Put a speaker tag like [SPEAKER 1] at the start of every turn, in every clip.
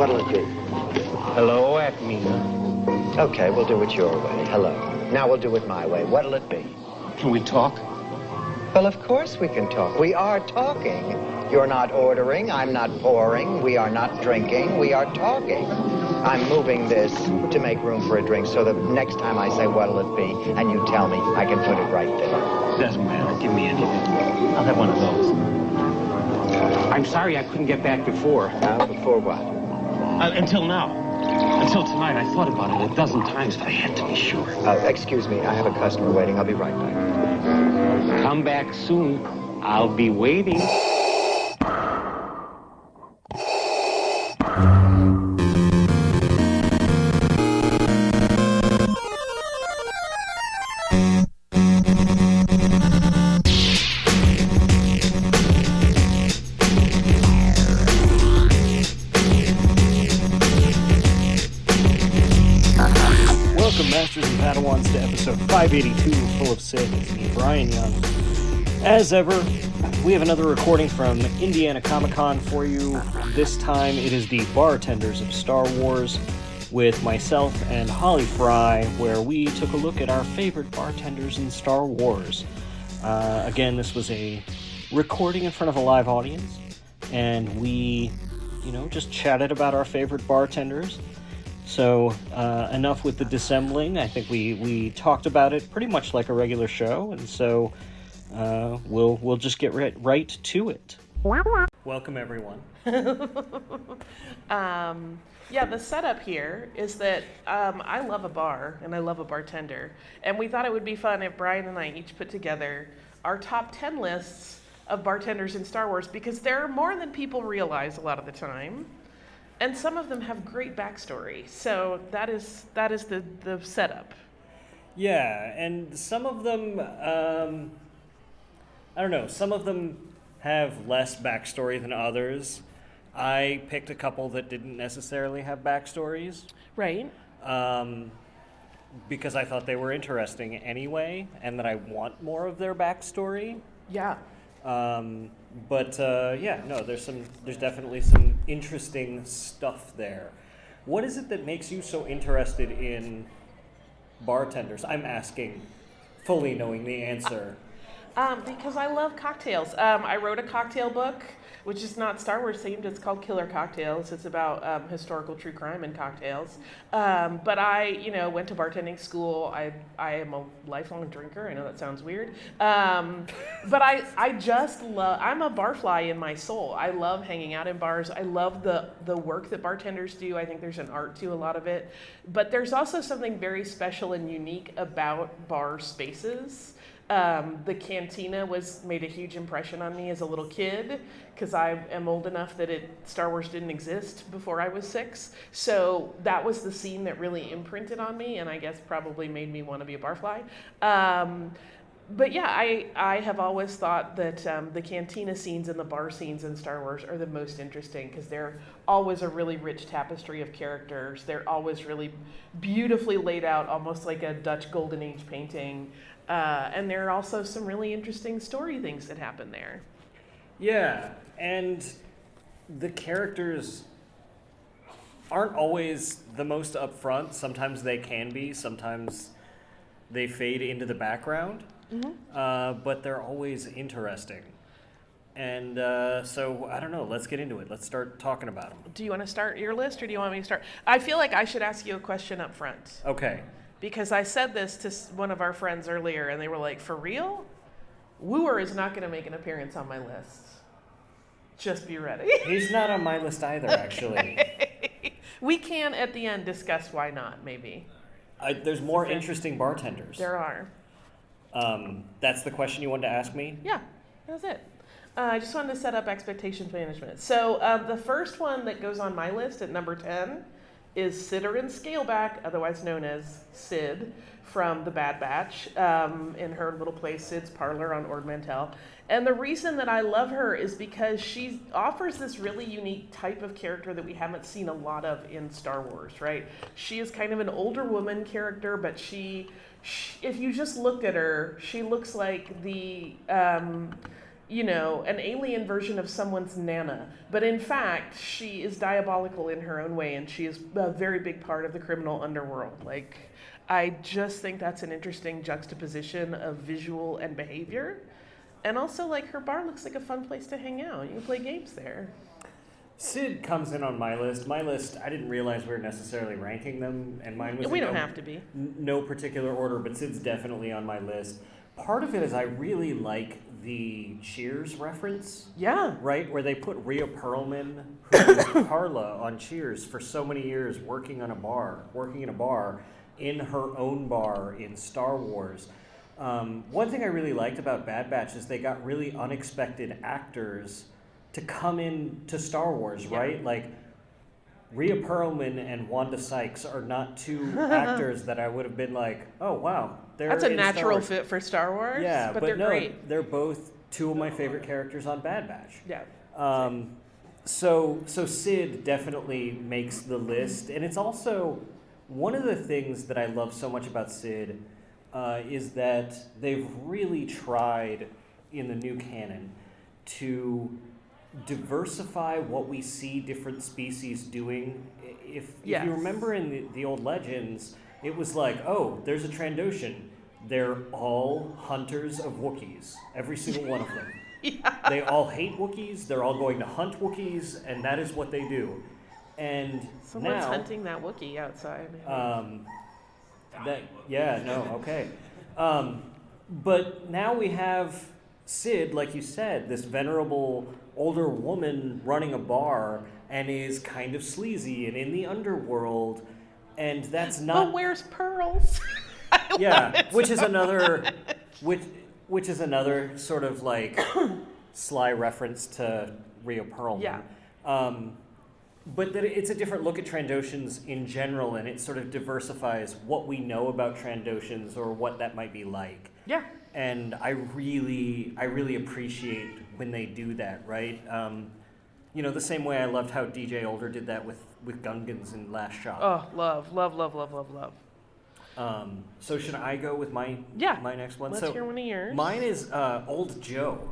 [SPEAKER 1] What'll it be?
[SPEAKER 2] Hello, Ackmena.
[SPEAKER 1] Okay, we'll do it your way. Hello. Now we'll do it my way. What'll it be?
[SPEAKER 2] Can we talk?
[SPEAKER 1] Well, of course we can talk. We are talking. You're not ordering. I'm not pouring. We are not drinking. We are talking. I'm moving this to make room for a drink so that next time I say what'll it be and you tell me, I can put it right there.
[SPEAKER 2] Doesn't matter. Give me anything. I'll have one of those. I'm sorry I couldn't get back before.
[SPEAKER 1] Before what?
[SPEAKER 2] Until now. Until tonight. I thought about it a dozen times, but I had to be sure.
[SPEAKER 1] Excuse me. I have a customer waiting. I'll be right back.
[SPEAKER 2] Come back soon. I'll be waiting.
[SPEAKER 3] Masters and Padawans to episode 582, full of Sith. It's me, Bryan Young. As ever, we have another recording from Indiana Comic-Con for you. This time it is the Bartenders of Star Wars with myself and Holly Frey, where we took a look at our favorite bartenders in Star Wars. Again, this was a recording in front of a live audience, and we, just chatted about our favorite bartenders. So, enough with the dissembling. I think we talked about it pretty much like a regular show, and so we'll just get right to it. Welcome, everyone.
[SPEAKER 4] Yeah, the setup here is that I love a bar and I love a bartender, and we thought it would be fun if Bryan and I each put together our top 10 lists of bartenders in Star Wars, because there are more than people realize a lot of the time. And some of them have great backstory, so that is the setup.
[SPEAKER 3] Yeah, and some of them, I don't know, some of them have less backstory than others. I picked a couple that didn't necessarily have backstories.
[SPEAKER 4] Right.
[SPEAKER 3] Because I thought they were interesting anyway, and that I want more of their backstory.
[SPEAKER 4] Yeah.
[SPEAKER 3] There's definitely some interesting stuff there. What is it that makes you so interested in bartenders? I'm asking, fully knowing the answer.
[SPEAKER 4] Because I love cocktails. I wrote a cocktail book, which is not Star Wars themed. It's called Killer Cocktails. It's about historical true crime and cocktails. But I, went to bartending school. I am a lifelong drinker. I know that sounds weird. But I just love, I'm a barfly in my soul. I love hanging out in bars. I love the work that bartenders do. I think there's an art to a lot of it. But there's also something very special and unique about bar spaces. The cantina made a huge impression on me as a little kid, because I am old enough that Star Wars didn't exist before I was 6. So that was the scene that really imprinted on me, and I guess probably made me want to be a barfly. But yeah, I have always thought that the cantina scenes and the bar scenes in Star Wars are the most interesting, because they're always a really rich tapestry of characters. They're always really beautifully laid out, almost like a Dutch Golden Age painting. And there are also some really interesting story things that happen there.
[SPEAKER 3] Yeah, and the characters aren't always the most upfront. Sometimes they can be. Sometimes they fade into the background. Mm-hmm. But they're always interesting. And so, I don't know, let's get into it. Let's start talking about them.
[SPEAKER 4] Do you want to start your list, or do you want me to start? I feel like I should ask you a question up front.
[SPEAKER 3] Okay.
[SPEAKER 4] Because I said this to one of our friends earlier, and they were like, for real? Wooer is not going to make an appearance on my list. Just be ready.
[SPEAKER 3] He's not on my list either, actually.
[SPEAKER 4] We can, at the end, discuss why not, maybe.
[SPEAKER 3] There's more interesting bartenders.
[SPEAKER 4] There are.
[SPEAKER 3] That's the question you wanted to ask me?
[SPEAKER 4] Yeah, that was it. I just wanted to set up expectations management. So the first one that goes on my list at number 10 is Ciderin Scaleback, otherwise known as Cid, from The Bad Batch, in her little place, Cid's Parlor on Ord Mantell. And the reason that I love her is because she offers this really unique type of character that we haven't seen a lot of in Star Wars, right? She is kind of an older woman character, but she if you just looked at her, she looks like the an alien version of someone's nana. But in fact, she is diabolical in her own way, and she is a very big part of the criminal underworld. Like, I just think that's an interesting juxtaposition of visual and behavior. And also, like, her bar looks like a fun place to hang out. You can play games there.
[SPEAKER 3] Sid comes in on my list. My list, I didn't realize we were necessarily ranking them, and mine was
[SPEAKER 4] We don't have to be.
[SPEAKER 3] No particular order, but Sid's definitely on my list. Part of it is I really like the Cheers reference.
[SPEAKER 4] Yeah.
[SPEAKER 3] Right? Where they put Rhea Perlman, who was Carla on Cheers for so many years, working in a bar, in her own bar in Star Wars. One thing I really liked about Bad Batch is they got really unexpected actors to come in to Star Wars, right?
[SPEAKER 4] Yeah.
[SPEAKER 3] Like, Rhea Perlman and Wanda Sykes are not two actors that I would have been like, oh, wow.
[SPEAKER 4] That's a natural fit for Star Wars.
[SPEAKER 3] Yeah,
[SPEAKER 4] but they're great.
[SPEAKER 3] They're both two of my favorite characters on Bad Batch.
[SPEAKER 4] Yeah.
[SPEAKER 3] So Sid definitely makes the list. And it's also one of the things that I love so much about Sid is that they've really tried in the new canon to diversify what we see different species doing. If you remember in the old legends, it was like, oh, there's a Trandoshan. They're all hunters of Wookiees, every single one of them.
[SPEAKER 4] Yeah.
[SPEAKER 3] They all hate Wookiees. They're all going to hunt Wookiees, and that is what they do. And
[SPEAKER 4] someone's hunting that Wookiee outside.
[SPEAKER 3] Okay. But now we have Sid, like you said, this venerable older woman running a bar and is kind of sleazy and in the underworld, and that's not.
[SPEAKER 4] But wears pearls.
[SPEAKER 3] Yeah, which is another sort of like sly reference to Rhea Perlman.
[SPEAKER 4] Yeah.
[SPEAKER 3] But that it's a different look at Trandoshans in general, and it sort of diversifies what we know about Trandoshans or what that might be like.
[SPEAKER 4] Yeah.
[SPEAKER 3] And I really appreciate when they do that, right? The same way I loved how DJ Older did that with Gungans in Last Shot.
[SPEAKER 4] Oh, love.
[SPEAKER 3] So should I go with my next one?
[SPEAKER 4] Let's hear one of yours.
[SPEAKER 3] Mine is Old Joe.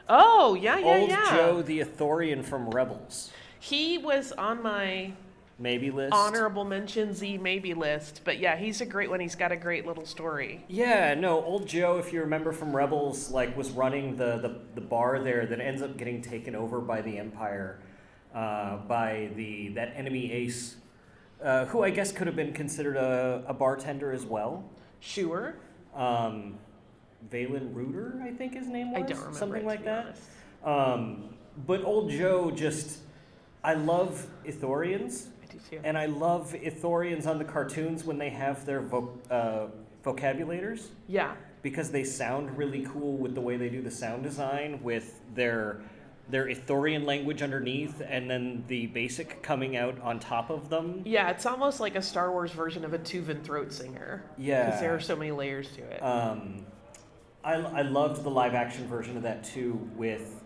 [SPEAKER 4] Oh, yeah.
[SPEAKER 3] Old Joe, the Ithorian from Rebels.
[SPEAKER 4] He was on my
[SPEAKER 3] maybe list.
[SPEAKER 4] Honorable mention Z maybe list. But yeah, he's a great one. He's got a great little story.
[SPEAKER 3] Yeah, no, Old Joe, if you remember from Rebels, like was running the bar there that ends up getting taken over by the Empire, by that enemy ace, who I guess could have been considered a bartender as well.
[SPEAKER 4] Sure.
[SPEAKER 3] Valen Reuter, I think his name was.
[SPEAKER 4] I don't remember.
[SPEAKER 3] Something like that.
[SPEAKER 4] Honest.
[SPEAKER 3] But Old Joe I love Ithorians.
[SPEAKER 4] I do too.
[SPEAKER 3] And I love Ithorians on the cartoons when they have their vocabulators.
[SPEAKER 4] Yeah.
[SPEAKER 3] Because they sound really cool with the way they do the sound design with their Ithorian language underneath and then the basic coming out on top of them.
[SPEAKER 4] Yeah, it's almost like a Star Wars version of a Tuvan throat singer.
[SPEAKER 3] Yeah.
[SPEAKER 4] Because there are so many layers to it.
[SPEAKER 3] I loved the live action version of that too with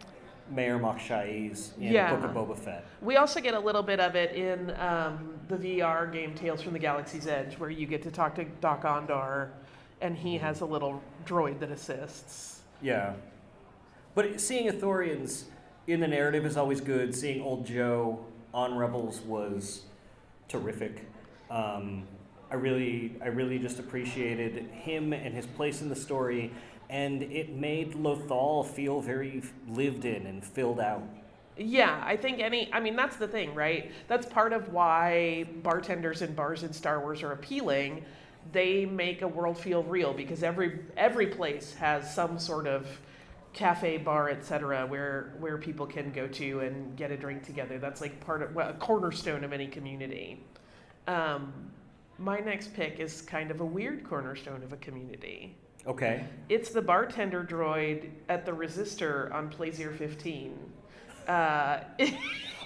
[SPEAKER 3] Mayor Mok Shaiz in Book of Boba Fett.
[SPEAKER 4] We also get a little bit of it in the VR game Tales from the Galaxy's Edge, where you get to talk to Doc Ondar, and he has a little droid that assists.
[SPEAKER 3] Yeah. But seeing Ithorians in the narrative is always good. Seeing Old Joe on Rebels was terrific. I really just appreciated him and his place in the story, and it made Lothal feel very lived in and filled out.
[SPEAKER 4] Yeah, I think that's the thing, right? That's part of why bartenders and bars in Star Wars are appealing. They make a world feel real because every place has some sort of cafe, bar, etc., where people can go to and get a drink together. That's like a cornerstone of any community. My next pick is kind of a weird cornerstone of a community.
[SPEAKER 3] Okay.
[SPEAKER 4] It's the bartender droid at the Resistor on Plaisir 15.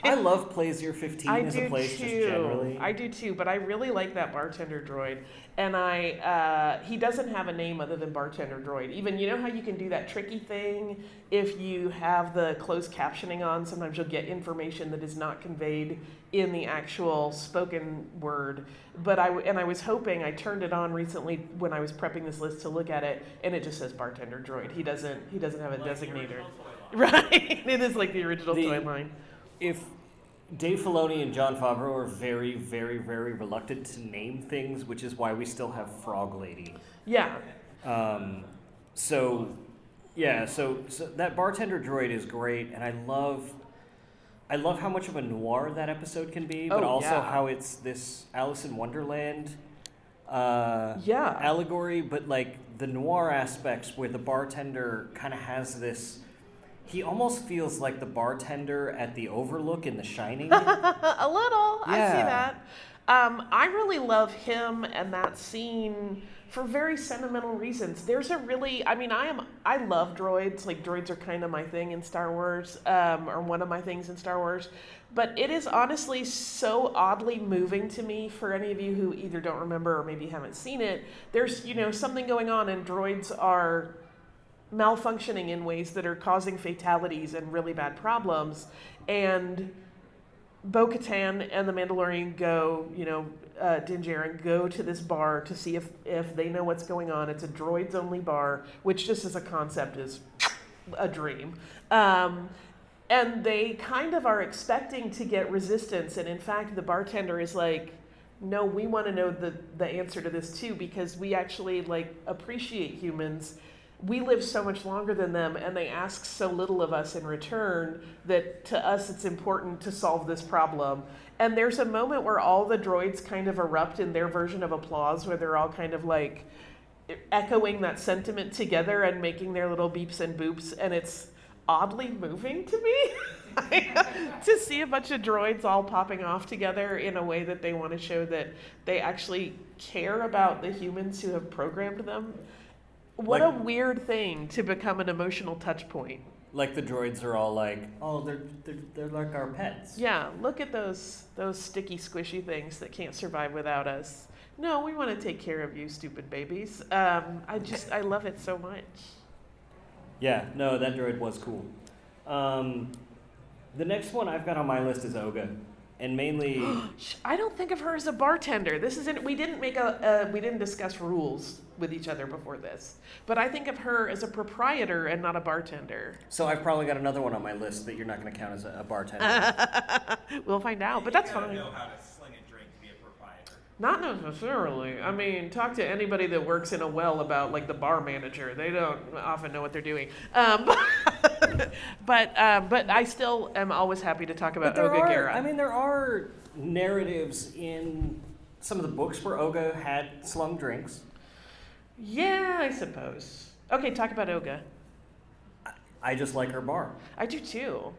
[SPEAKER 3] I love Plaisir 15 as a place just generally.
[SPEAKER 4] I do too, but I really like that bartender droid. And he doesn't have a name other than bartender droid. Even, you know how you can do that tricky thing if you have the closed captioning on? Sometimes you'll get information that is not conveyed in the actual spoken word. But I was hoping, I turned it on recently when I was prepping this list to look at it, and it just says bartender droid. He doesn't have a designator. Right? It is like the original toy line.
[SPEAKER 3] If Dave Filoni and Jon Favreau are very, very, very reluctant to name things, which is why we still have Frog Lady.
[SPEAKER 4] Yeah.
[SPEAKER 3] So that bartender droid is great, and I love how much of a noir that episode can be, but how it's this Alice in Wonderland allegory, but like the noir aspects where the bartender kind of has this. He almost feels like the bartender at the Overlook in The Shining.
[SPEAKER 4] A little. Yeah. I see that. I really love him and that scene for very sentimental reasons. There's a really, I love droids. Like, droids are kind of my thing in Star Wars, or one of my things in Star Wars. But it is honestly so oddly moving to me for any of you who either don't remember or maybe haven't seen it. There's, something going on and droids are malfunctioning in ways that are causing fatalities and really bad problems, and Bo-Katan and the Mandalorian go, Din Djarin go to this bar to see if they know what's going on. It's a droids only bar, which just as a concept is a dream. And they kind of are expecting to get resistance, and in fact the bartender is like, no, we want to know the answer to this too, because we actually appreciate humans. We live so much longer than them, and they ask so little of us in return that to us it's important to solve this problem. And there's a moment where all the droids kind of erupt in their version of applause, where they're all kind of like echoing that sentiment together and making their little beeps and boops, and it's oddly moving to me to see a bunch of droids all popping off together in a way that they want to show that they actually care about the humans who have programmed them. What a weird thing to become an emotional touch point.
[SPEAKER 3] Like the droids are all like, oh, they're like our pets.
[SPEAKER 4] Yeah, look at those sticky, squishy things that can't survive without us. No, we want to take care of you, stupid babies. I love it so much.
[SPEAKER 3] Yeah, no, that droid was cool. The next one I've got on my list is Oga. And mainly,
[SPEAKER 4] I don't think of her as a bartender. We didn't discuss rules with each other before this, but I think of her as a proprietor and not a bartender.
[SPEAKER 3] So I've probably got another one on my list that you're not going to count as a bartender.
[SPEAKER 4] We'll find out, but that's fine.
[SPEAKER 5] You know how to sling a drink to be a proprietor.
[SPEAKER 4] Not necessarily. I mean, talk to anybody that works in a well about the bar manager. They don't often know what they're doing. But I still am always happy to talk about Oga Garra.
[SPEAKER 3] There are narratives in some of the books where Oga had slung drinks.
[SPEAKER 4] Yeah, I suppose. Okay, talk about Oga.
[SPEAKER 3] I just like her bar.
[SPEAKER 4] I do too.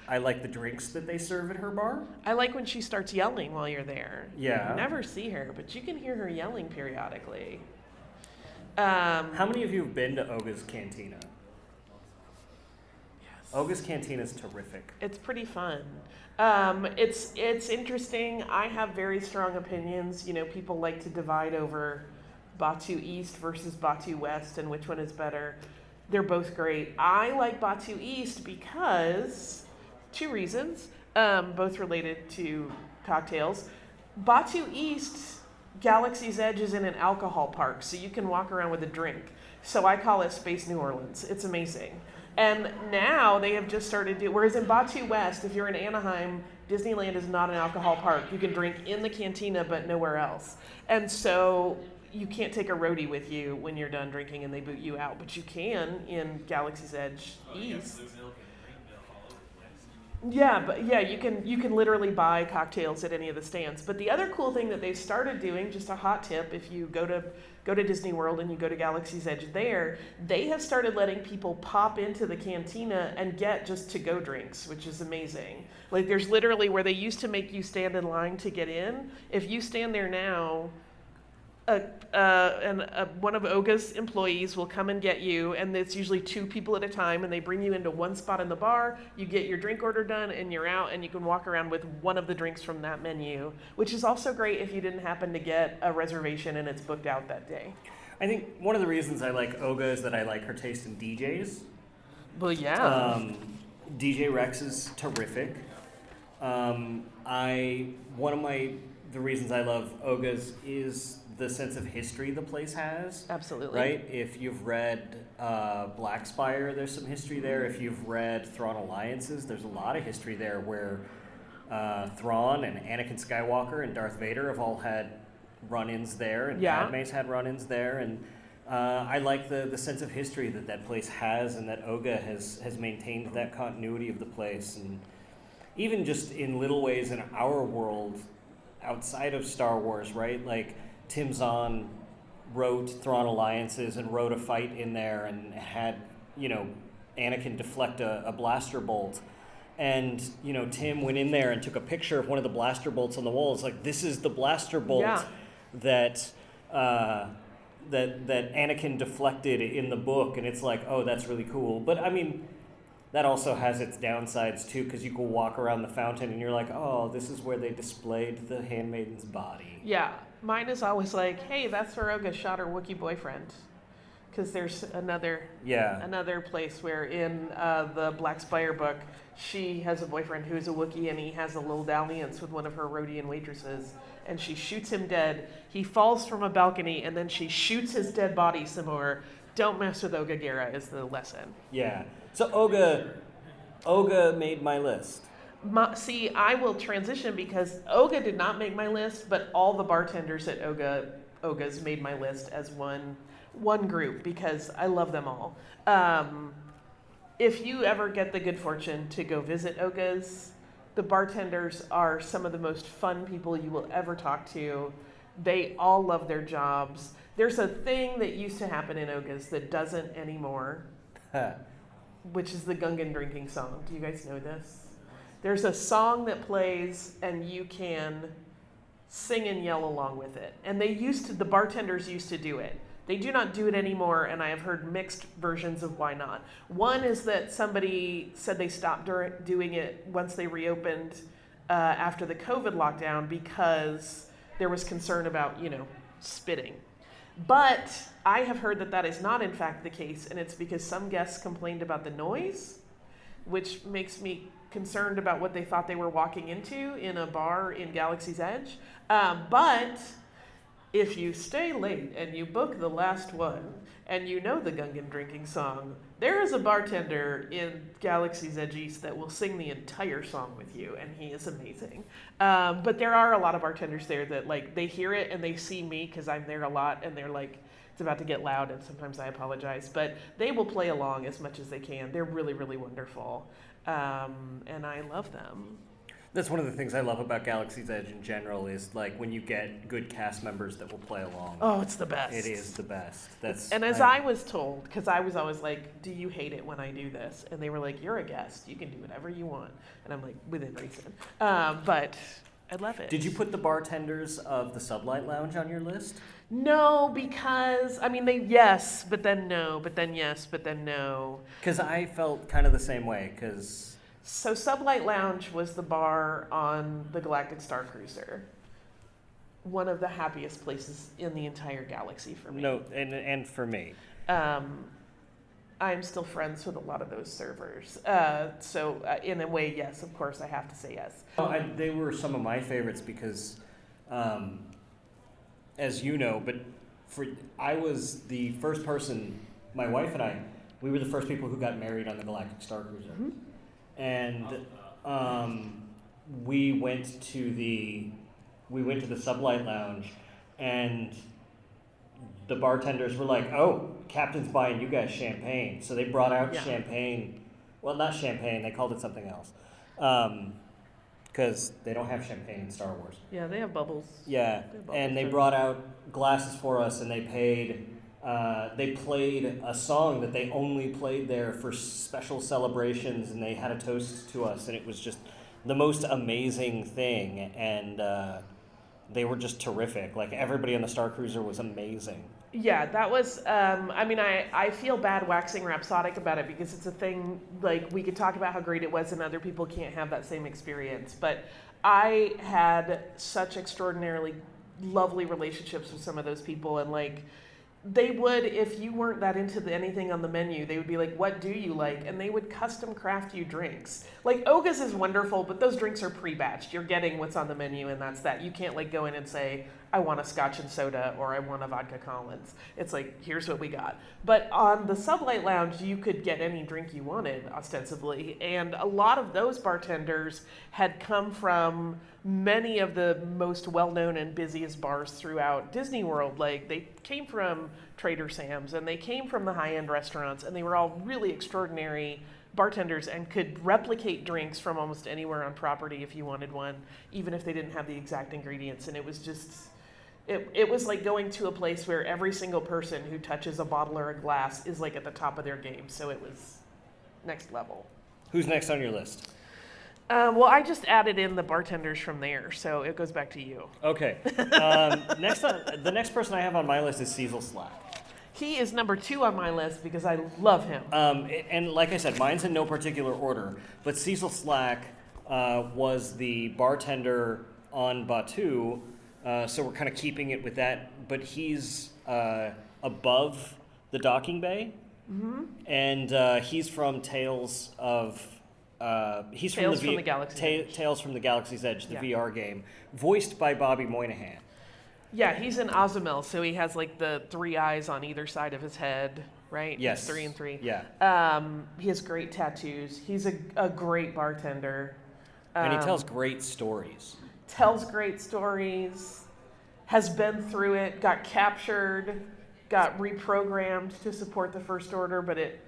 [SPEAKER 3] I like the drinks that they serve at her bar.
[SPEAKER 4] I like when she starts yelling while you're there.
[SPEAKER 3] Yeah.
[SPEAKER 4] You never see her, but you can hear her yelling periodically.
[SPEAKER 3] How many of you have been to Oga's Cantina? Yes. Oga's Cantina is terrific.
[SPEAKER 4] It's pretty fun. It's interesting. I have very strong opinions. People like to divide over Batu East versus Batu West and which one is better. They're both great. I like Batu East because two reasons, both related to cocktails. Batu East, Galaxy's Edge is in an alcohol park, so you can walk around with a drink. So I call it Space New Orleans. It's amazing. And now they have just started to, whereas in Batu West, if you're in Anaheim, Disneyland is not an alcohol park. You can drink in the cantina, but nowhere else. And so you can't take a roadie with you when you're done drinking and they boot you out, but you can in Galaxy's Edge East. Yeah, you can literally buy cocktails at any of the stands. But the other cool thing that they've started doing, just a hot tip, if you go to Disney World and you go to Galaxy's Edge there, they have started letting people pop into the cantina and get just to-go drinks, which is amazing. There's literally where they used to make you stand in line to get in. If you stand there now, one of Oga's employees will come and get you, and it's usually 2 people at a time, and they bring you into one spot in the bar. You get your drink order done, and you're out, and you can walk around with one of the drinks from that menu, which is also great if you didn't happen to get a reservation and it's booked out that day.
[SPEAKER 3] I think one of the reasons I like Oga is that I like her taste in DJs.
[SPEAKER 4] Well, yeah.
[SPEAKER 3] DJ Rex is terrific. The reasons I love Oga's is the sense of history the place has.
[SPEAKER 4] Absolutely.
[SPEAKER 3] Right? If you've read Black Spire, there's some history there. If you've read Thrawn Alliances, there's a lot of history there where Thrawn and Anakin Skywalker and Darth Vader have all had run-ins there, and Padme's had run-ins there, and I like the sense of history that place has, and that Oga has maintained that continuity of the place, and even just in little ways in our world outside of Star Wars, right? Like Tim Zahn wrote Thrawn Alliances and wrote a fight in there and had, Anakin deflect a blaster bolt. And, Tim went in there and took a picture of one of the blaster bolts on the wall. It's like, this is the blaster bolt that Anakin deflected in the book. And it's like, oh, that's really cool. But, I mean, that also has its downsides, too, because you can walk around the fountain and you're like, oh, this is where they displayed the handmaiden's body.
[SPEAKER 4] Yeah. Mine is always like, hey, that's where Oga shot her Wookiee boyfriend. Because there's another place where in the Black Spire book, she has a boyfriend who's a Wookiee, and he has a little dalliance with one of her Rhodian waitresses, and she shoots him dead. He falls from a balcony, and then she shoots his dead body some more. Don't mess with Oga Gera is the lesson.
[SPEAKER 3] Yeah. So Oga made my list.
[SPEAKER 4] See, I will transition because Oga did not make my list, but all the bartenders at Oga's made my list as one group because I love them all. If you ever get the good fortune to go visit Oga's, the bartenders are some of the most fun people you will ever talk to. They all love their jobs. There's a thing that used to happen in Oga's that doesn't anymore, which is the Gungan drinking song. Do you guys know this? There's a song that plays and you can sing and yell along with it. And the bartenders used to do it. They do not do it anymore, and I have heard mixed versions of why not. One is that somebody said they stopped doing it once they reopened after the COVID lockdown because there was concern about, spitting. But I have heard that is not in fact the case, and it's because some guests complained about the noise, which makes me concerned about what they thought they were walking into in a bar in Galaxy's Edge. But if you stay late and you book the last one and you know the Gungan drinking song, there is a bartender in Galaxy's Edge East that will sing the entire song with you, and he is amazing. But there are a lot of bartenders there that they hear it and they see me because I'm there a lot, and they're like, it's about to get loud, and sometimes I apologize, but they will play along as much as they can. They're really, really wonderful, and I love them.
[SPEAKER 3] That's one of the things I love about Galaxy's Edge in general is when you get good cast members that will play along.
[SPEAKER 4] Oh, it's the best.
[SPEAKER 3] It is the best.
[SPEAKER 4] I was told, because I was always like, do you hate it when I do this? And they were like, you're a guest. You can do whatever you want. And I'm like, within reason. But I love it.
[SPEAKER 3] Did you put the bartenders of the Sublight Lounge on your list?
[SPEAKER 4] No, because, yes, but then no, but then yes, but then no.
[SPEAKER 3] Because I felt kind of the same way,
[SPEAKER 4] So Sublight Lounge was the bar on the Galactic Star Cruiser. One of the happiest places in the entire galaxy for me.
[SPEAKER 3] No, and for me.
[SPEAKER 4] I'm still friends with a lot of those servers. So in a way, yes, of course, I have to say yes.
[SPEAKER 3] They were some of my favorites because, as you know, I was the first person, my wife and I, we were the first people who got married on the Galactic Star Cruiser. Mm-hmm. And we went to the Sublight Lounge, and the bartenders were like, "Oh, Captain's buying you guys champagne." So they brought out champagne. Well, not champagne. They called it something else, because they don't have champagne in Star Wars.
[SPEAKER 4] Yeah, they have bubbles.
[SPEAKER 3] Yeah, and they brought out glasses for us, and they paid. They played a song that they only played there for special celebrations, and they had a toast to us, and it was just the most amazing thing. And they were just terrific. Like, everybody on the Star Cruiser was amazing.
[SPEAKER 4] Yeah, that was, I feel bad waxing rhapsodic about it because it's a thing, like, we could talk about how great it was and other people can't have that same experience. But I had such extraordinarily lovely relationships with some of those people, and, like, they would, if you weren't that into anything on the menu, they would be like, what do you like? And they would custom craft you drinks. Like, Oga's is wonderful, but those drinks are pre-batched. You're getting what's on the menu, and that's that. You can't, like, go in and say, I want a scotch and soda, or I want a vodka Collins. It's like, here's what we got. But on the Sublight Lounge, you could get any drink you wanted, ostensibly. And a lot of those bartenders had come from many of the most well-known and busiest bars throughout Disney World. Like, they came from Trader Sam's, and they came from the high-end restaurants, and they were all really extraordinary bartenders and could replicate drinks from almost anywhere on property if you wanted one, even if they didn't have the exact ingredients. And it was just, it was like going to a place where every single person who touches a bottle or a glass is like at the top of their game. So it was next level.
[SPEAKER 3] Who's next on your list?
[SPEAKER 4] Well, I just added in the bartenders from there, so it goes back to you.
[SPEAKER 3] Okay. The next person I have on my list is Cecil Slack.
[SPEAKER 4] He is number 2 on my list because I love him.
[SPEAKER 3] And like I said, mine's in no particular order, but Cecil Slack was the bartender on Batuu, so we're kind of keeping it with that, but he's above the docking bay, and he's from Tales of...
[SPEAKER 4] Tales from the Galaxy's Edge.
[SPEAKER 3] Tales from the Galaxy's Edge, the
[SPEAKER 4] Yeah.
[SPEAKER 3] VR game, voiced by Bobby Moynihan.
[SPEAKER 4] Yeah, he's in Ozumel, so he has like the 3 eyes on either side of his head, right?
[SPEAKER 3] Yes.
[SPEAKER 4] It's 3 and 3.
[SPEAKER 3] Yeah.
[SPEAKER 4] He has great tattoos. He's a great bartender.
[SPEAKER 3] And he tells great stories.
[SPEAKER 4] Tells great stories, has been through it, got captured, got reprogrammed to support the First Order, but it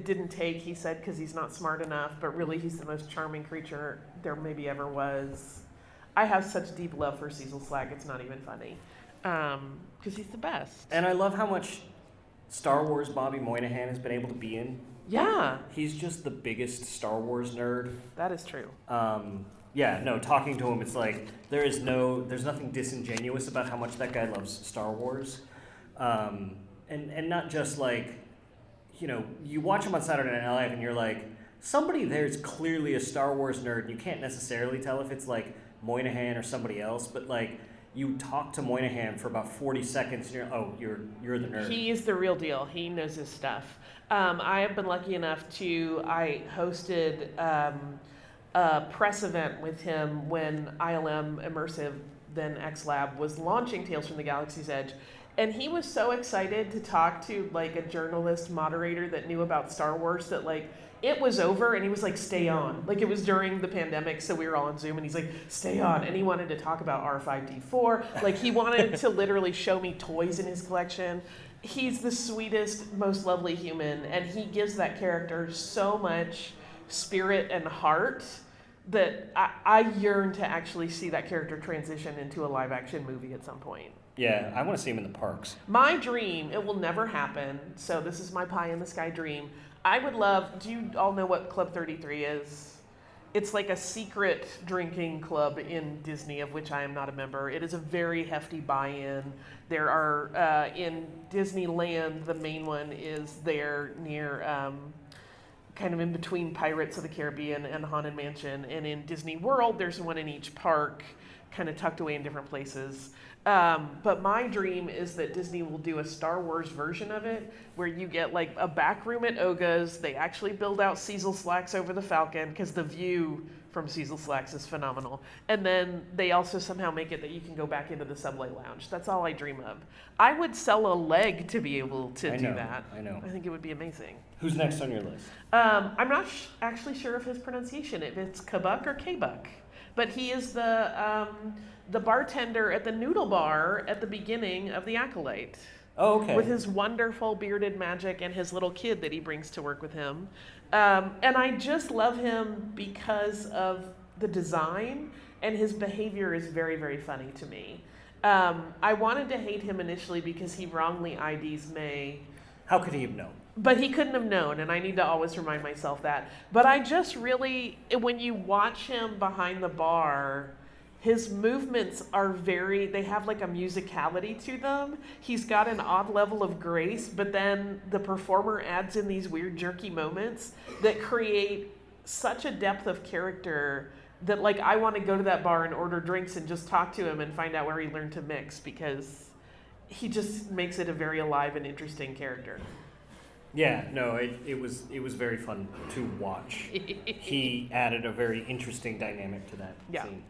[SPEAKER 4] didn't take, he said, because he's not smart enough, but really he's the most charming creature there maybe ever was. I have such deep love for Cecil Slack, it's not even funny, because he's the best.
[SPEAKER 3] And I love how much Star Wars Bobby Moynihan has been able to be in.
[SPEAKER 4] Yeah.
[SPEAKER 3] He's just the biggest Star Wars nerd.
[SPEAKER 4] That is true.
[SPEAKER 3] Yeah, no, talking to him, it's like, there's nothing disingenuous about how much that guy loves Star Wars. And not just like, you know, you watch him on Saturday Night Live and you're like, somebody there's clearly a Star Wars nerd, and you can't necessarily tell if it's like Moynihan or somebody else, but like, you talk to Moynihan for about 40 seconds and you're the nerd.
[SPEAKER 4] He is the real deal. He knows his stuff. I have been lucky enough I hosted a press event with him when ILM Immersive, then XLab, was launching Tales from the Galaxy's Edge. And he was so excited to talk to like a journalist moderator that knew about Star Wars that like it was over, and he was like, stay on. Like, it was during the pandemic, so we were all on Zoom, and he's like, stay on. And he wanted to talk about R5D4. Like, he wanted to literally show me toys in his collection. He's the sweetest, most lovely human, and he gives that character so much spirit and heart that I yearn to actually see that character transition into a live-action movie at some point.
[SPEAKER 3] Yeah, I want to see him in the parks.
[SPEAKER 4] My dream, it will never happen, so this is my pie-in-the-sky dream. I would love, do you all know what Club 33 is? It's like a secret drinking club in Disney, of which I am not a member. It is a very hefty buy-in. There are, in Disneyland, the main one is there near, kind of in between Pirates of the Caribbean and Haunted Mansion. And in Disney World, there's one in each park, kind of tucked away in different places. But my dream is that Disney will do a Star Wars version of it, where you get like a back room at Oga's. They actually build out Cecil Slacks over the Falcon, because the view from Cecil Slacks is phenomenal. And then they also somehow make it that you can go back into the Sublight Lounge. That's all I dream of. I would sell a leg to be able to do that.
[SPEAKER 3] I know.
[SPEAKER 4] I think it would be amazing.
[SPEAKER 3] Who's next on your list?
[SPEAKER 4] I'm not actually sure of his pronunciation, if it's Kabuk or Kabuk. But he is the bartender at the Noodle Bar at the beginning of The Acolyte.
[SPEAKER 3] Oh, okay.
[SPEAKER 4] With his wonderful bearded magic and his little kid that he brings to work with him. And I just love him because of the design, and his behavior is very, very funny to me. I wanted to hate him initially because he wrongly IDs May.
[SPEAKER 3] How could he have known?
[SPEAKER 4] But he couldn't have known, and I need to always remind myself that. But I just really, when you watch him behind the bar, His movements are they have like a musicality to them. He's got an odd level of grace, but then the performer adds in these weird jerky moments that create such a depth of character that like I want to go to that bar and order drinks and just talk to him and find out where he learned to mix, because he just makes it a very alive and interesting character.
[SPEAKER 3] Yeah, no, it was very fun to watch. He added a very interesting dynamic to that scene.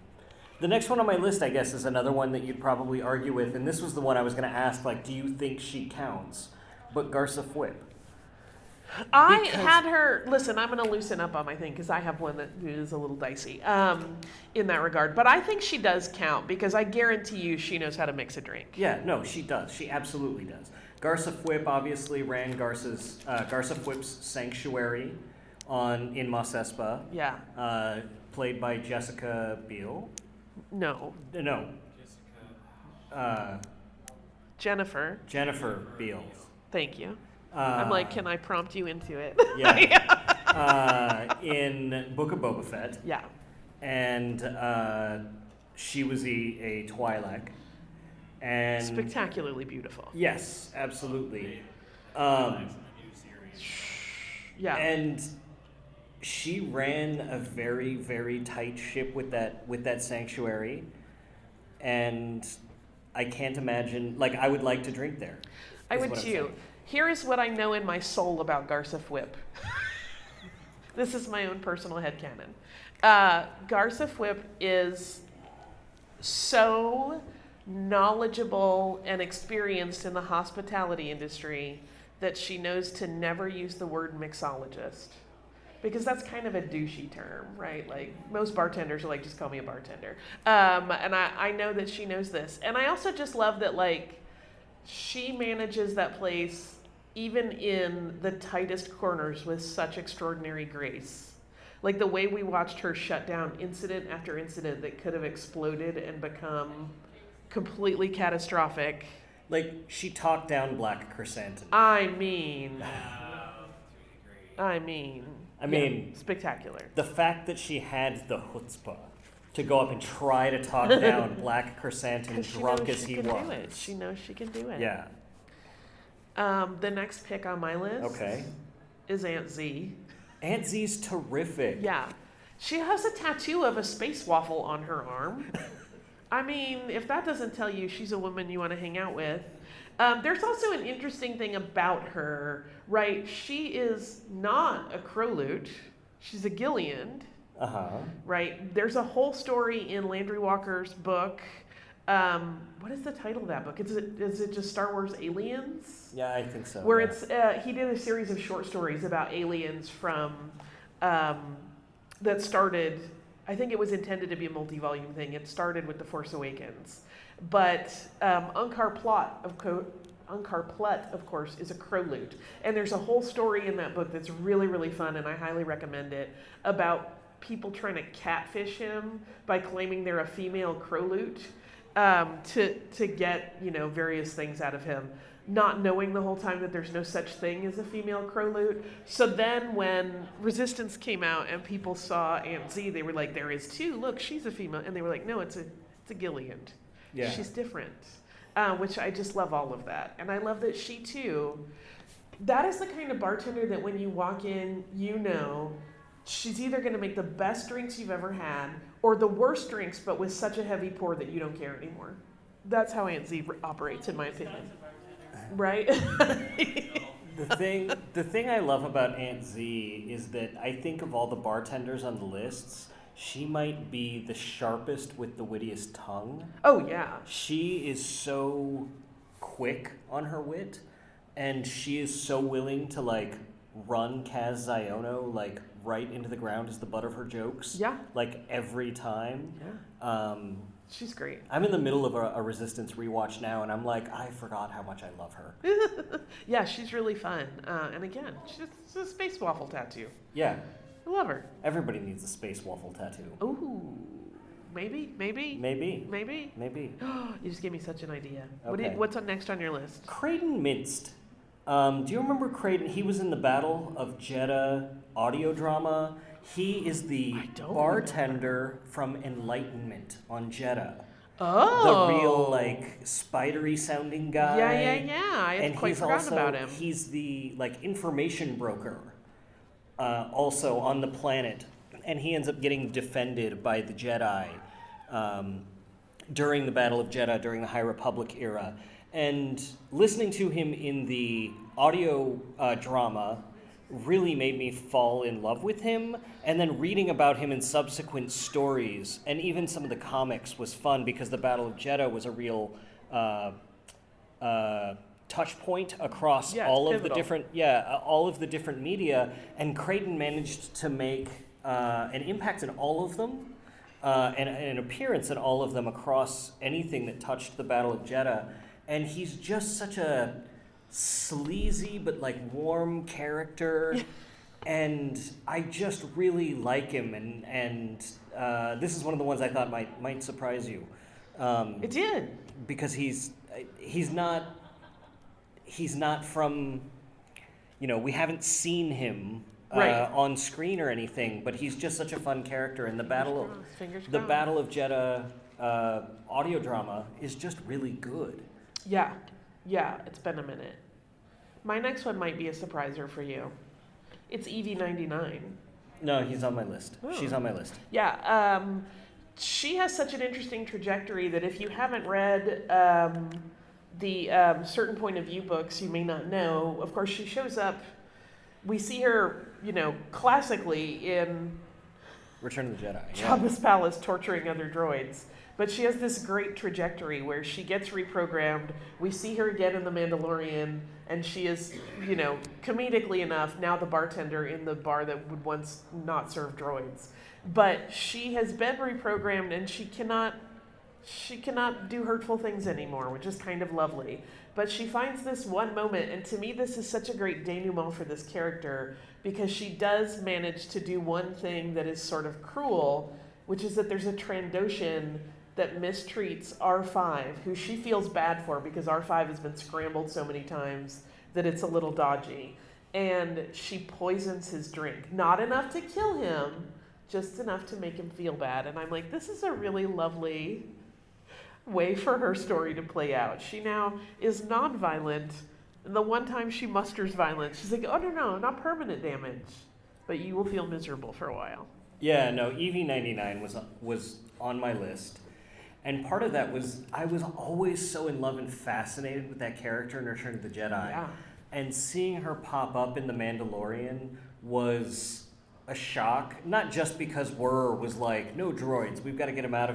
[SPEAKER 3] The next one on my list, I guess, is another one that you'd probably argue with, and this was the one I was going to ask, like, do you think she counts? But Garza Fwip.
[SPEAKER 4] I had her, listen, I'm going to loosen up on my thing, because I have one that is a little dicey in that regard. But I think she does count, because I guarantee you she knows how to mix a drink.
[SPEAKER 3] Yeah, no, she does. She absolutely does. Garza Fwip obviously ran Garza Fwip's Sanctuary in Mos Espa.
[SPEAKER 4] Yeah.
[SPEAKER 3] Played by Jessica Biel.
[SPEAKER 4] No. Jennifer
[SPEAKER 3] Biel.
[SPEAKER 4] Thank you. I'm like, can I prompt you into it?
[SPEAKER 3] Yeah. In Book of Boba Fett.
[SPEAKER 4] Yeah.
[SPEAKER 3] And she was a Twi'lek. And
[SPEAKER 4] spectacularly beautiful.
[SPEAKER 3] Yes, absolutely.
[SPEAKER 4] Yeah.
[SPEAKER 3] And she ran a very, very tight ship with that sanctuary, and I can't imagine. Like, I would like to drink there.
[SPEAKER 4] I would too. Here is what I know in my soul about Garza Fwip. This is my own personal headcanon. Garza Fwip is so knowledgeable and experienced in the hospitality industry that she knows to never use the word mixologist. Because that's kind of a douchey term, right? Like, most bartenders are like, just call me a bartender. And I know that she knows this. And I also just love that, like, she manages that place even in the tightest corners with such extraordinary grace. Like, the way we watched her shut down incident after incident that could have exploded and become completely catastrophic.
[SPEAKER 3] Like, she talked down Black Chrysanthemum.
[SPEAKER 4] I mean, spectacular.
[SPEAKER 3] The fact that she had the chutzpah to go up and try to talk down Black Chrysanthemum, drunk as he was.
[SPEAKER 4] She knows she can do it.
[SPEAKER 3] Yeah.
[SPEAKER 4] The next pick on my list is Aunt Z.
[SPEAKER 3] Aunt Z's terrific.
[SPEAKER 4] Yeah. She has a tattoo of a space waffle on her arm. I mean, if that doesn't tell you she's a woman you want to hang out with. There's also an interesting thing about her, right? She is not a Crowloot. She's a Gilliand. Right? There's a whole story in Landry Walker's book. What is the title of that book? Is it just Star Wars Aliens?
[SPEAKER 3] Yeah, I think so.
[SPEAKER 4] Where it's he did a series of short stories about aliens from that started. I think it was intended to be a multi-volume thing. It started with The Force Awakens, but Unkar Plutt, of course, is a Crowloot, and there's a whole story in that book that's really, really fun, and I highly recommend it, about people trying to catfish him by claiming they're a female Crowloot to get various things out of him, not knowing the whole time that there's no such thing as a female Crowloot. So then when Resistance came out and people saw Aunt Z, they were like, there is too, look, she's a female. And they were like, no, it's a Gilliand. Yeah. She's different, which I just love all of that. And I love that she too, that is the kind of bartender that when you walk in, she's either going to make the best drinks you've ever had or the worst drinks, but with such a heavy pour that you don't care anymore. That's how Aunt Z operates, in my opinion. Right?
[SPEAKER 3] The thing I love about Aunt Z is that I think of all the bartenders on the lists, she might be the sharpest with the wittiest tongue.
[SPEAKER 4] Oh, yeah.
[SPEAKER 3] She is so quick on her wit, and she is so willing to, like, run Kaz Ziono, like, right into the ground as the butt of her jokes.
[SPEAKER 4] Yeah.
[SPEAKER 3] Like, every time.
[SPEAKER 4] Yeah. She's great.
[SPEAKER 3] I'm in the middle of a Resistance rewatch now, and I'm like, I forgot how much I love her.
[SPEAKER 4] Yeah, she's really fun. And again, she's a space waffle tattoo.
[SPEAKER 3] Yeah.
[SPEAKER 4] I love her.
[SPEAKER 3] Everybody needs a space waffle tattoo.
[SPEAKER 4] Ooh. Maybe. You just gave me such an idea.
[SPEAKER 3] Okay.
[SPEAKER 4] What's next on your list?
[SPEAKER 3] Creighton Minst. Do you remember Creighton? He was in the Battle of Jeddah audio drama. He is the
[SPEAKER 4] don't
[SPEAKER 3] bartender from Enlightenment on Jeddah.
[SPEAKER 4] Oh.
[SPEAKER 3] The real, like, spidery sounding guy.
[SPEAKER 4] Yeah. I had quite forgotten about him.
[SPEAKER 3] He's the, like, information broker also on the planet. And he ends up getting defended by the Jedi during the Battle of Jeddah, during the High Republic era. And listening to him in the audio drama really made me fall in love with him. And then reading about him in subsequent stories, and even some of the comics, was fun because the Battle of Jeddah was a real touch point across all of the different media. And Creighton managed to make an impact in all of them, and an appearance in all of them across anything that touched the Battle of Jeddah. And he's just such a sleazy but like warm character, and I just really like him. And this is one of the ones I thought might surprise you.
[SPEAKER 4] It did,
[SPEAKER 3] because he's not from, we haven't seen him on screen or anything, but he's just such a fun character. And the Battle of Jeddah audio drama is just really good.
[SPEAKER 4] Yeah, it's been a minute. My next one might be a surpriser for you. It's EV-99.
[SPEAKER 3] No, he's on my list.
[SPEAKER 4] Oh.
[SPEAKER 3] She's on my list.
[SPEAKER 4] Yeah, she has such an interesting trajectory that if you haven't read the Certain Point of View books, you may not know. Of course, she shows up. We see her, classically in
[SPEAKER 3] Return of the Jedi.
[SPEAKER 4] Jabba's palace torturing other droids. But she has this great trajectory where she gets reprogrammed. We see her again in The Mandalorian, and she is, comedically enough, now the bartender in the bar that would once not serve droids. But she has been reprogrammed, and she cannot do hurtful things anymore, which is kind of lovely. But she finds this one moment, and to me this is such a great denouement for this character, because she does manage to do one thing that is sort of cruel, which is that there's a Trandoshan that mistreats R5, who she feels bad for because R5 has been scrambled so many times that it's a little dodgy. And she poisons his drink. Not enough to kill him, just enough to make him feel bad. And I'm like, this is a really lovely way for her story to play out. She now is non-violent, and the one time she musters violence, she's like, oh, no, not permanent damage, but you will feel miserable for a while.
[SPEAKER 3] Yeah, no, EV-99 was on my list. And part of that was I was always so in love and fascinated with that character in Return of the Jedi.
[SPEAKER 4] Yeah.
[SPEAKER 3] And seeing her pop up in The Mandalorian was a shock. Not just because Whirr was like, no droids, we've got to get him out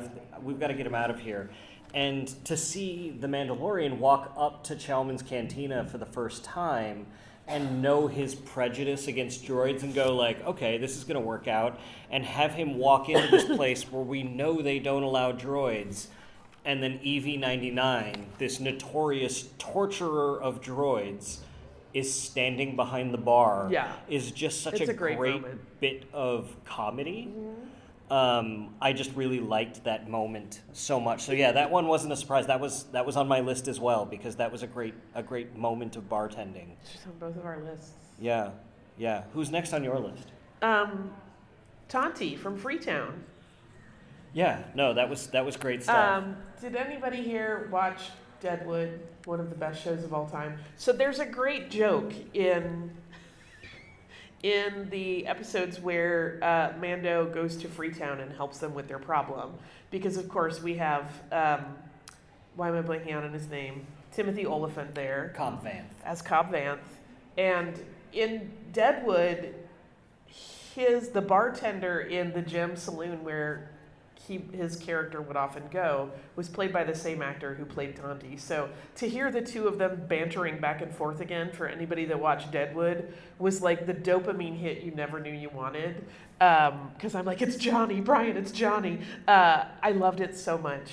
[SPEAKER 3] of here. And to see The Mandalorian walk up to Chalmun's Cantina for the first time and know his prejudice against droids and go like, okay, this is going to work out, and have him walk into this place where we know they don't allow droids, and then EV-99, this notorious torturer of droids, is standing behind the bar, is just such a great bit of comedy. Mm-hmm. I just really liked that moment so much. So yeah, that one wasn't a surprise. That was on my list as well, because that was a great moment of bartending.
[SPEAKER 4] She's on both of our lists.
[SPEAKER 3] Yeah. Who's next on your list?
[SPEAKER 4] Tonti from Freetown.
[SPEAKER 3] Yeah, no, that was great stuff.
[SPEAKER 4] Did anybody here watch Deadwood? One of the best shows of all time. So there's a great joke in the episodes where Mando goes to Freetown and helps them with their problem. Because, of course, we have, why am I blanking out on his name? Timothy Olyphant there.
[SPEAKER 3] Cobb Vanth.
[SPEAKER 4] As Cobb Vanth. And in Deadwood, the bartender in the Gem Saloon where his character would often go was played by the same actor who played Tonti. So to hear the two of them bantering back and forth again, for anybody that watched Deadwood, was like the dopamine hit you never knew you wanted. Because I'm like, it's Johnny, Bryan, it's Johnny. I loved it so much.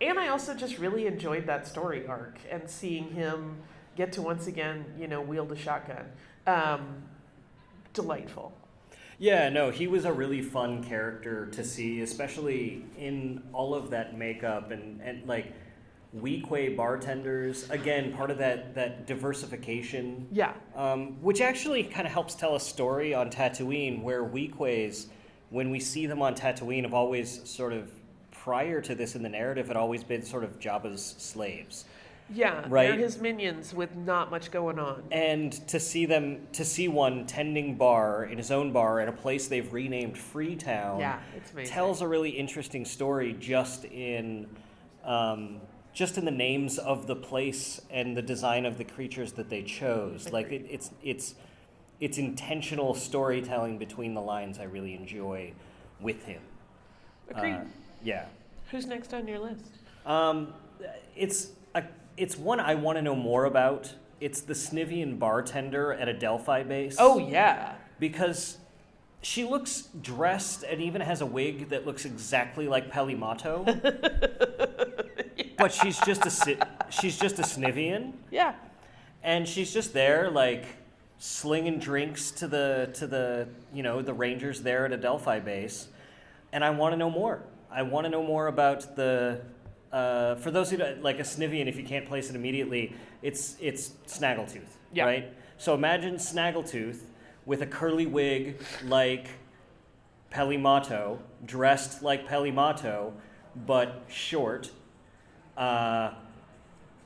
[SPEAKER 4] And I also just really enjoyed that story arc and seeing him get to once again, wield a shotgun. Delightful.
[SPEAKER 3] Yeah, no, he was a really fun character to see, especially in all of that makeup and like Weequay bartenders, again, part of that diversification.
[SPEAKER 4] Yeah.
[SPEAKER 3] Which actually kind of helps tell a story on Tatooine, where Weequays, when we see them on Tatooine, have always sort of, prior to this in the narrative, had always been sort of Jabba's slaves.
[SPEAKER 4] Yeah,
[SPEAKER 3] right?
[SPEAKER 4] They're his minions with not much going on.
[SPEAKER 3] And to see one tending bar in his own bar at a place they've renamed Freetown,
[SPEAKER 4] Yeah, it's amazing.
[SPEAKER 3] tells a really interesting story just in the names of the place and the design of the creatures that they chose. Like it's intentional storytelling between the lines. I really enjoy with him.
[SPEAKER 4] Agreed.
[SPEAKER 3] Yeah.
[SPEAKER 4] Who's next on your list?
[SPEAKER 3] It's one I want to know more about. It's the Snivian bartender at a Delphi base.
[SPEAKER 4] Oh, yeah.
[SPEAKER 3] Because she looks dressed and even has a wig that looks exactly like Pelimato. But she's just a Snivian.
[SPEAKER 4] Yeah.
[SPEAKER 3] And she's just there, like, slinging drinks to the the Rangers there at a Delphi base. And I want to know more. I want to know more about the... for those who don't, like a Snivian, if you can't place it immediately, it's Snaggletooth,
[SPEAKER 4] Yeah.
[SPEAKER 3] right? So imagine Snaggletooth with a curly wig like Pelimato, dressed like Pelimato, but short,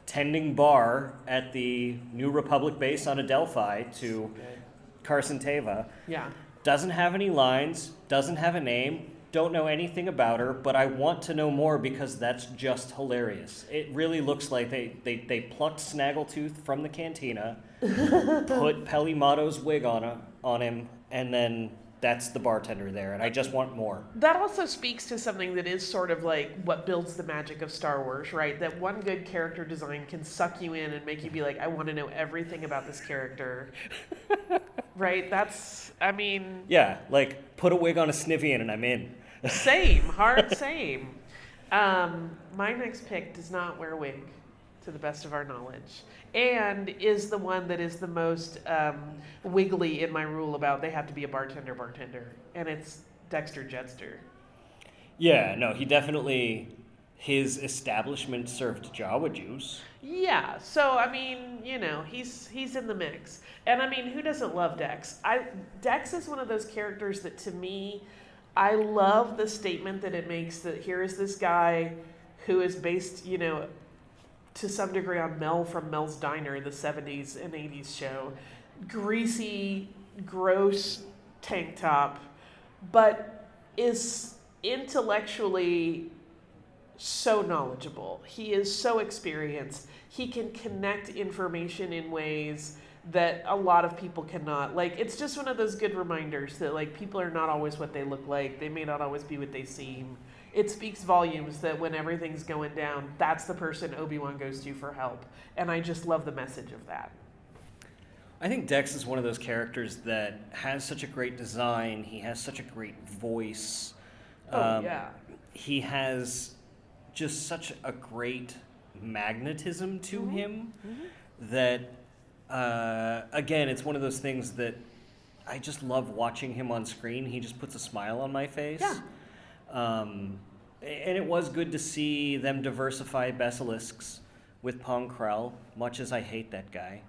[SPEAKER 3] tending bar at the New Republic base on Adelphi to Carson Teva.
[SPEAKER 4] Yeah.
[SPEAKER 3] Doesn't have any lines, doesn't have a name, don't know anything about her, but I want to know more because that's just hilarious. It really looks like they plucked Snaggletooth from the cantina, put Pelimato's wig on him, and then that's the bartender there, and I just want more.
[SPEAKER 4] That also speaks to something that is sort of like what builds the magic of Star Wars, right? That one good character design can suck you in and make you be like, I want to know everything about this character. Right?
[SPEAKER 3] Yeah, like, put a wig on a Snivian and I'm in.
[SPEAKER 4] Same. My next pick does not wear a wig, to the best of our knowledge, and is the one that is the most wiggly in my rule about they have to be a bartender, and it's Dexter Jettster.
[SPEAKER 3] Yeah, no, he definitely, his establishment served Jawa juice.
[SPEAKER 4] Yeah, so he's in the mix, and who doesn't love Dex? Dex is one of those characters that, to me, I love the statement that it makes, that here is this guy who is based, to some degree on Mel from Mel's Diner, the 70s and 80s show. Greasy, gross tank top, but is intellectually so knowledgeable. He is so experienced. He can connect information in ways that a lot of people cannot. Like, it's just one of those good reminders that, like, people are not always what they look like. They may not always be what they seem. It speaks volumes that when everything's going down, that's the person Obi-Wan goes to for help. And I just love the message of that.
[SPEAKER 3] I think Dex is one of those characters that has such a great design. He has such a great voice.
[SPEAKER 4] Yeah.
[SPEAKER 3] He has just such a great magnetism to him that, again, it's one of those things that I just love watching him on screen. He just puts a smile on my face.
[SPEAKER 4] Yeah.
[SPEAKER 3] And it was good to see them diversify basilisks with Pong Krell, much as I hate that guy.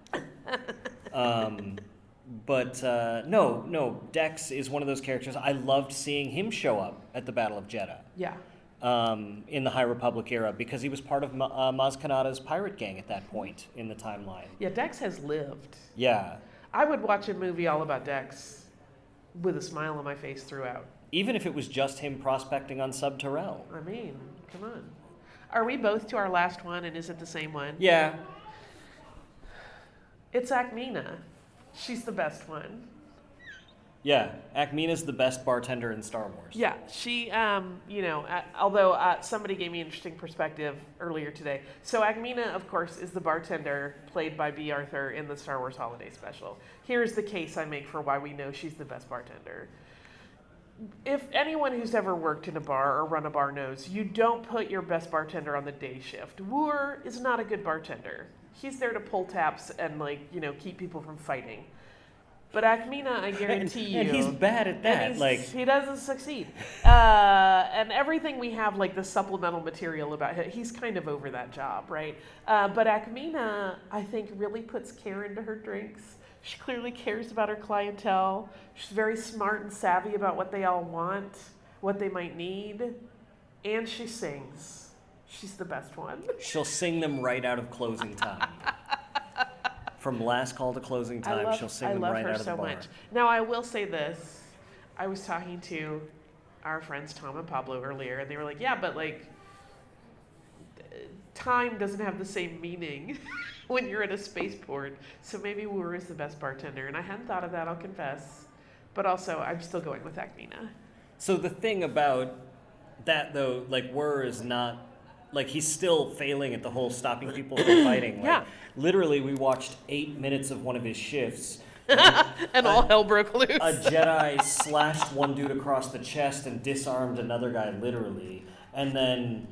[SPEAKER 3] But no, Dex is one of those characters. I loved seeing him show up at the Battle of Jeddah.
[SPEAKER 4] Yeah.
[SPEAKER 3] In the High Republic era, because he was part of Maz Kanata's pirate gang at that point in the timeline.
[SPEAKER 4] Yeah, Dex has lived.
[SPEAKER 3] Yeah.
[SPEAKER 4] I would watch a movie all about Dex with a smile on my face throughout.
[SPEAKER 3] Even if it was just him prospecting on Sub Terrell.
[SPEAKER 4] Come on. Are we both to our last one, and is it the same one?
[SPEAKER 3] Yeah.
[SPEAKER 4] It's Ackmena. She's the best one.
[SPEAKER 3] Yeah, Ackmena's the best bartender in Star Wars.
[SPEAKER 4] Yeah, she, although somebody gave me an interesting perspective earlier today. So Ackmena, of course, is the bartender played by B. Arthur in the Star Wars Holiday Special. Here's the case I make for why we know she's the best bartender. If anyone who's ever worked in a bar or run a bar knows, you don't put your best bartender on the day shift. Woor is not a good bartender. He's there to pull taps and, keep people from fighting. But Ackmena, I guarantee you.
[SPEAKER 3] And he's bad at that.
[SPEAKER 4] He doesn't succeed. And everything we have, like the supplemental material about him, he's kind of over that job, right? But Ackmena, I think, really puts care into her drinks. She clearly cares about her clientele. She's very smart and savvy about what they all want, what they might need. And she sings. She's the best one.
[SPEAKER 3] She'll sing them right out of closing time. From last call to closing time, she'll sing them right out of the bar. I love her so much. Now,
[SPEAKER 4] I will say this. I was talking to our friends Tom and Pablo earlier, and they were like, yeah, but like, time doesn't have the same meaning when you're at a spaceport, so maybe Wur is the best bartender. And I hadn't thought of that, I'll confess. But also, I'm still going with Ackmena.
[SPEAKER 3] So the thing about that, though, like, Wur is not... Like, he's still failing at the whole stopping people from fighting. Like,
[SPEAKER 4] yeah.
[SPEAKER 3] Literally, we watched 8 minutes of one of his shifts.
[SPEAKER 4] And all hell broke loose.
[SPEAKER 3] A Jedi slashed one dude across the chest and disarmed another guy, literally. And then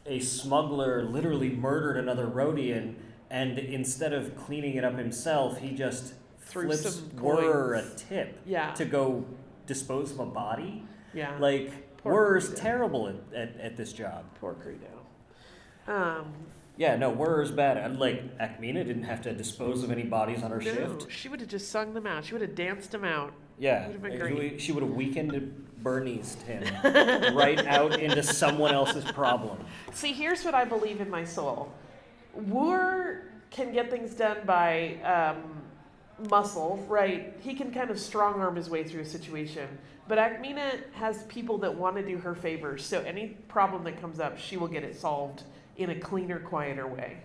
[SPEAKER 3] a smuggler literally murdered another Rhodian, and instead of cleaning it up himself, he just flips Wur a tip to go dispose of a body.
[SPEAKER 4] Yeah.
[SPEAKER 3] Like, Wur's terrible at this job.
[SPEAKER 4] Poor Greedo.
[SPEAKER 3] Wur's bad. Like, Ackmena didn't have to dispose of any bodies on her shift.
[SPEAKER 4] She would have just sung them out. She would have danced them out.
[SPEAKER 3] Yeah.
[SPEAKER 4] Would have been great.
[SPEAKER 3] She would have weekend Bernie'd him right out into someone else's problem.
[SPEAKER 4] See, here's what I believe in my soul. Wur can get things done by muscle, right? He can kind of strong arm his way through a situation. But Ackmena has people that want to do her favors, so any problem that comes up, she will get it solved in a cleaner, quieter way.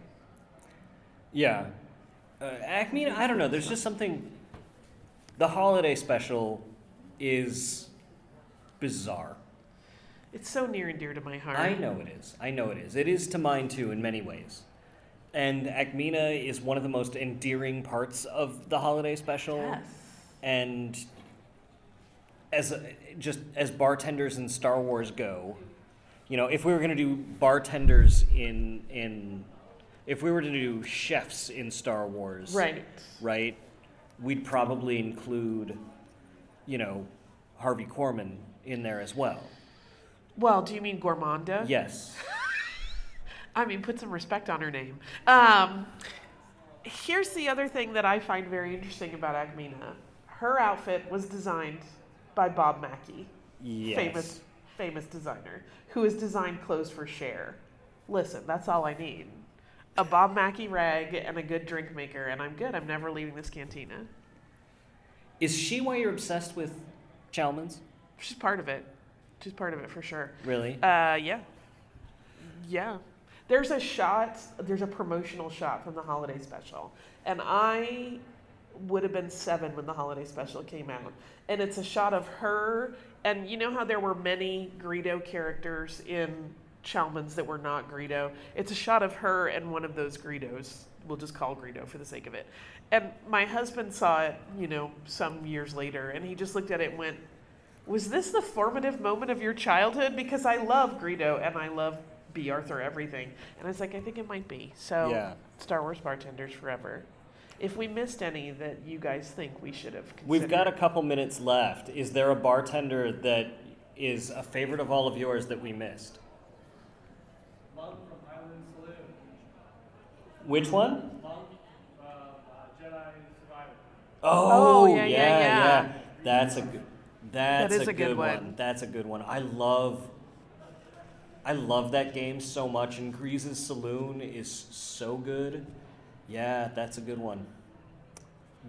[SPEAKER 3] Yeah. Ackmena, I don't know, there's just something... The holiday special is bizarre.
[SPEAKER 4] It's so near and dear to my heart.
[SPEAKER 3] I know it is. It is to mine, too, in many ways. And Ackmena is one of the most endearing parts of the holiday special.
[SPEAKER 4] Yes.
[SPEAKER 3] And as bartenders in Star Wars go, you know, if we were going to do bartenders if we were to do chefs in Star Wars, right, we'd probably include, you know, Harvey Korman in there as well.
[SPEAKER 4] Well, do you mean Gourmanda?
[SPEAKER 3] Yes.
[SPEAKER 4] I mean, put some respect on her name. Here's the other thing that I find very interesting about Ackmena. Her outfit was designed by Bob Mackie, famous designer, who has designed clothes for Cher. Listen, that's all I need. A Bob Mackie rag and a good drink maker, and I'm good. I'm never leaving this cantina.
[SPEAKER 3] Is she why you're obsessed with Chalmers?
[SPEAKER 4] She's part of it. She's part of it for sure.
[SPEAKER 3] Really?
[SPEAKER 4] Yeah. Yeah. There's a promotional shot from the holiday special. And I would have been 7 when the holiday special came out. And it's a shot of her, and you know how there were many Greedo characters in Chalmers that were not Greedo? It's a shot of her and one of those Greedos. We'll just call Greedo for the sake of it. And my husband saw it, you know, some years later, and he just looked at it and went, was this the formative moment of your childhood? Because I love Greedo and I love B. Arthur everything. And I was like, I think it might be. So, yeah. Star Wars Bartenders forever. If we missed any that you guys think we should have considered.
[SPEAKER 3] We've got a couple minutes left. Is there a bartender that is a favorite of all of yours that we missed?
[SPEAKER 5] Monk from Island Saloon.
[SPEAKER 3] Which one?
[SPEAKER 5] Monk, Jedi Survivor.
[SPEAKER 3] Oh, yeah. That's a good one. That's a good one. I love that game so much, and Grease's Saloon is so good. Yeah, that's a good one.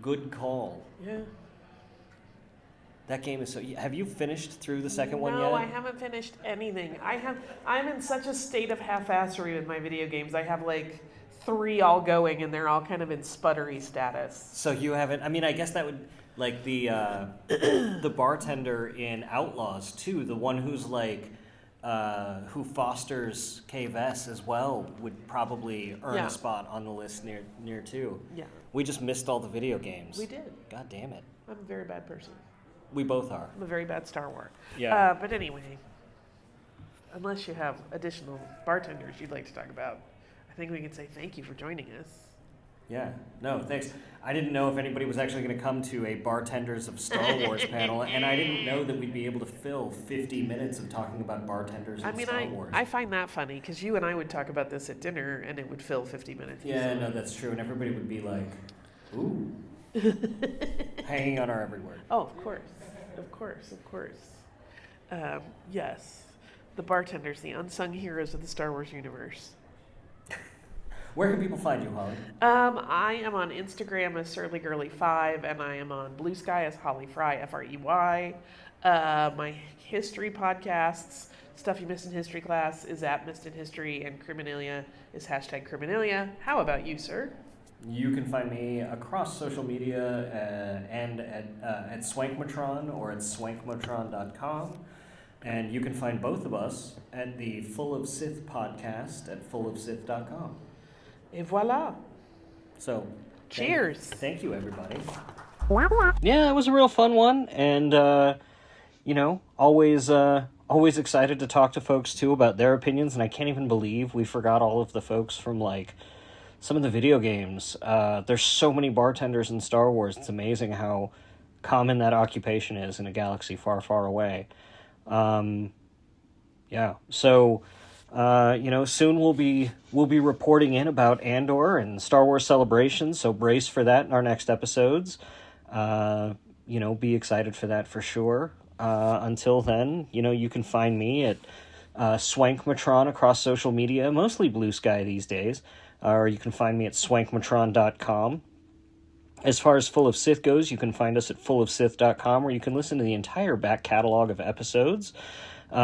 [SPEAKER 3] Good call.
[SPEAKER 4] Yeah.
[SPEAKER 3] That game is so... Have you finished through the second one yet?
[SPEAKER 4] No, I haven't finished anything. I'm in such a state of half-assery with my video games. I have like 3 all going, and they're all kind of in sputtery status.
[SPEAKER 3] So you haven't... I mean, I guess that would... Like the bartender in Outlaws, too, the one who's like... who fosters Cave S as well would probably earn a spot on the list near too.
[SPEAKER 4] Yeah.
[SPEAKER 3] We just missed all the video games.
[SPEAKER 4] We did.
[SPEAKER 3] God damn it.
[SPEAKER 4] I'm a very bad person.
[SPEAKER 3] We both are.
[SPEAKER 4] I'm a very bad Star Wars.
[SPEAKER 3] Yeah.
[SPEAKER 4] But anyway, unless you have additional bartenders you'd like to talk about, I think we can say thank you for joining us.
[SPEAKER 3] Yeah, no, thanks. I didn't know if anybody was actually going to come to a Bartenders of Star Wars panel, and I didn't know that we'd be able to fill 50 minutes of talking about Bartenders of Star Wars.
[SPEAKER 4] I find that funny, because you and I would talk about this at dinner, and it would fill 50 minutes.
[SPEAKER 3] Yeah, no, that's true, and everybody would be like, ooh, hanging on our every word.
[SPEAKER 4] Oh, of course. Of course, of course. Yes. The Bartenders, the unsung heroes of the Star Wars universe.
[SPEAKER 3] Where can people find you, Holly?
[SPEAKER 4] I am on Instagram as SurlyGirly5, and I am on Blue Sky as Holly Frey, Frey. My history podcasts, Stuff You Missed in History Class, is at Missed in History, and Criminalia is #Criminalia. How about you, sir?
[SPEAKER 3] You can find me across social media and at Swankmatron or at swankmatron.com. And you can find both of us at the Full of Sith podcast at fullofsith.com.
[SPEAKER 4] Et voila.
[SPEAKER 3] So,
[SPEAKER 4] cheers.
[SPEAKER 3] Thank you, everybody. Yeah, it was a real fun one, and always excited to talk to folks too about their opinions. And I can't even believe we forgot all of the folks from like some of the video games. There's so many bartenders in Star Wars. It's amazing how common that occupation is in a galaxy far, far away. So. Soon we'll be reporting in about Andor and Star Wars Celebration, so brace for that in our next episodes. Be excited for that for sure. Until then, you can find me at Swankmatron across social media, mostly Blue Sky these days, or you can find me at swankmatron.com. As far as Full of Sith goes, you can find us at fullofsith.com, where you can listen to the entire back catalog of episodes. You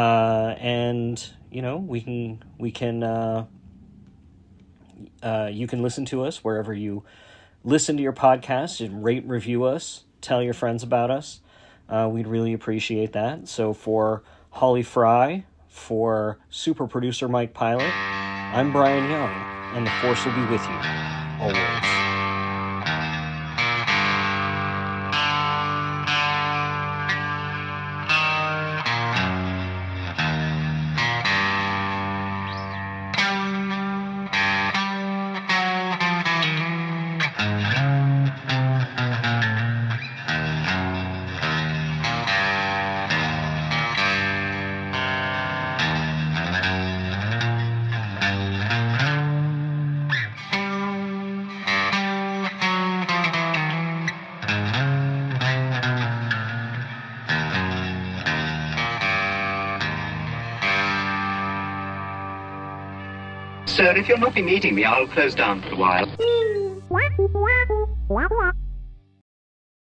[SPEAKER 3] can listen to us wherever you listen to your podcasts, and rate and review us, tell your friends about us. We'd really appreciate that. So for Holly Frey, for super producer Mike Pilot, I'm Bryan Young, and the Force will be with you always.
[SPEAKER 6] Sir, if you'll not be meeting me, I'll close down for a while.